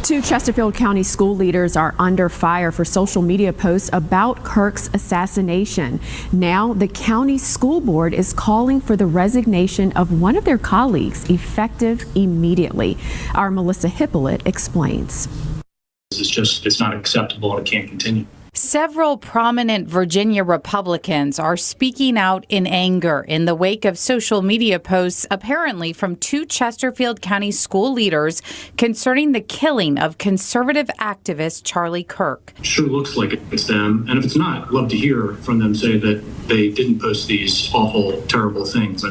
Two Chesterfield County school leaders are under fire for social media posts about Kirk's assassination. Now, the county school board is calling for the resignation of one of their colleagues, effective immediately. Our Melissa Hippolyte explains. It's not acceptable and it can't continue. Several prominent Virginia Republicans are speaking out in anger in the wake of social media posts apparently from two Chesterfield County school leaders concerning the killing of conservative activist Charlie Kirk. It sure looks like it's them, and if it's not, I'd love to hear from them say that they didn't post these awful, terrible things.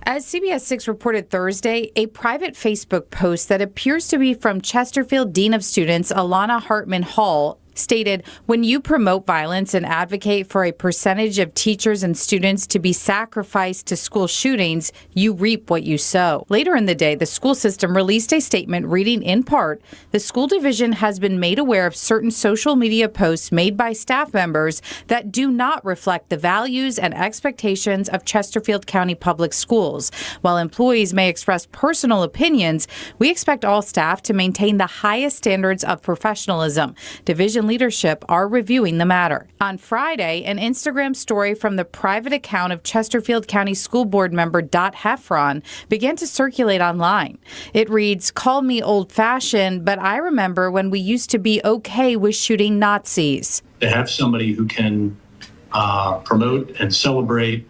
As CBS 6 reported Thursday, a private Facebook post that appears to be from Chesterfield Dean of Students Alana Hartman Hall stated, "When you promote violence and advocate for a percentage of teachers and students to be sacrificed to school shootings, you reap what you sow." Later in the day, the school system released a statement reading in part, "The school division has been made aware of certain social media posts made by staff members that do not reflect the values and expectations of Chesterfield County Public Schools. While employees may express personal opinions, we expect all staff to maintain the highest standards of professionalism. Division leadership are reviewing the matter." On Friday, an Instagram story from the private account of Chesterfield County School Board member Dot Heffron began to circulate online. It reads, "Call me old-fashioned, but I remember when we used to be okay with shooting Nazis." To have somebody who can promote and celebrate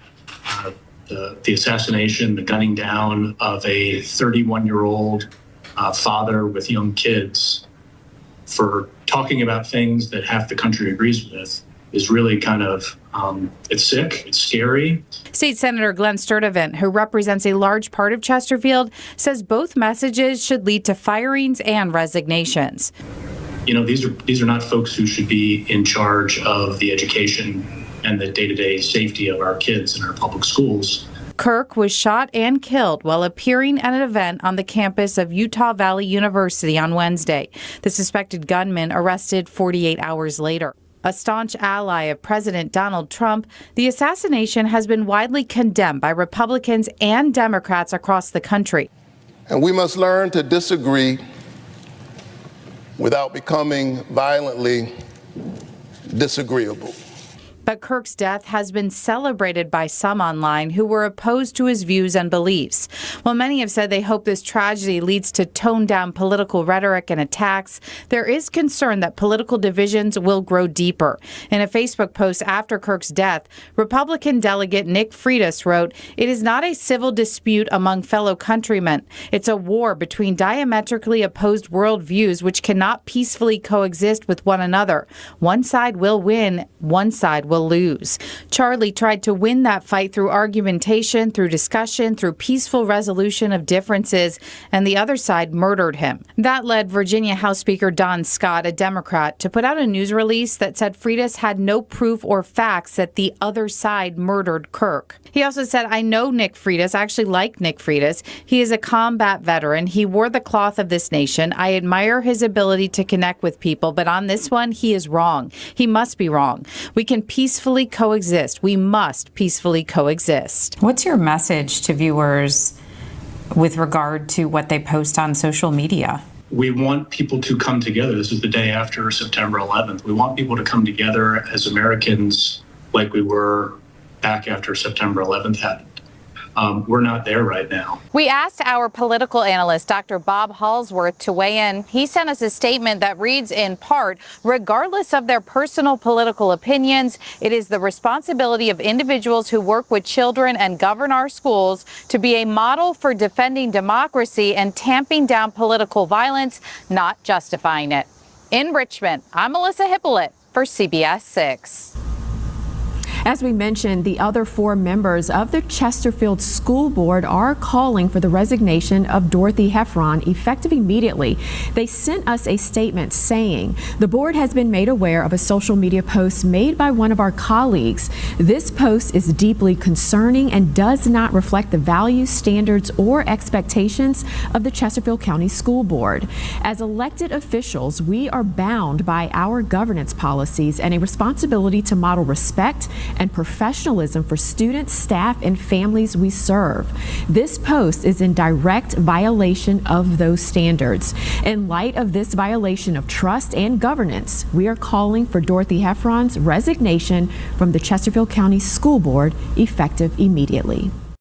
the assassination, the gunning down of a 31-year-old father with young kids for talking about things that half the country agrees with is really kind of, it's sick, it's scary. State Senator Glenn Sturdivant, who represents a large part of Chesterfield, says both messages should lead to firings and resignations. You know, these are not folks who should be in charge of the education and the day-to-day safety of our kids in our public schools. Kirk was shot and killed while appearing at an event on the campus of Utah Valley University on Wednesday. The suspected gunman arrested 48 hours later. A staunch ally of President Donald Trump, the assassination has been widely condemned by Republicans and Democrats across the country. And we must learn to disagree without becoming violently disagreeable. But Kirk's death has been celebrated by some online who were opposed to his views and beliefs. While many have said they hope this tragedy leads to toned down political rhetoric and attacks, there is concern that political divisions will grow deeper. In a Facebook post after Kirk's death, Republican delegate Nick Freitas wrote, "It is not a civil dispute among fellow countrymen. It's a war between diametrically opposed worldviews which cannot peacefully coexist with one another. One side will win, one side will lose." Charlie tried to win that fight through argumentation, through discussion, through peaceful resolution of differences, and the other side murdered him. That led Virginia House Speaker Don Scott, a Democrat, to put out a news release that said Freitas had no proof or facts that the other side murdered Kirk. He also said, "I know Nick Freitas. I actually like Nick Freitas. He is a combat veteran. He wore the cloth of this nation. I admire his ability to connect with people, but on this one, he is wrong. He must be wrong. We can peacefully coexist. We must peacefully coexist." What's your message to viewers with regard to what they post on social media? We want people to come together. This is the day after September 11th. We want people to come together as Americans like we were back after September 11th happened. We're not there right now. We asked our political analyst, Dr. Bob Halsworth, to weigh in. He sent us a statement that reads in part, "Regardless of their personal political opinions, it is the responsibility of individuals who work with children and govern our schools to be a model for defending democracy and tamping down political violence, not justifying it." In Richmond, I'm Melissa Hippolyte for CBS 6. As we mentioned, the other four members of the Chesterfield School Board are calling for the resignation of Dorothy Heffron effective immediately. They sent us a statement saying, "The board has been made aware of a social media post made by one of our colleagues. This post is deeply concerning and does not reflect the values, standards, or expectations of the Chesterfield County School Board. As elected officials, we are bound by our governance policies and a responsibility to model respect and professionalism for students, staff, and families we serve. This post is in direct violation of those standards. In light of this violation of trust and governance, we are calling for Dorothy Heffron's resignation from the Chesterfield County School Board effective immediately.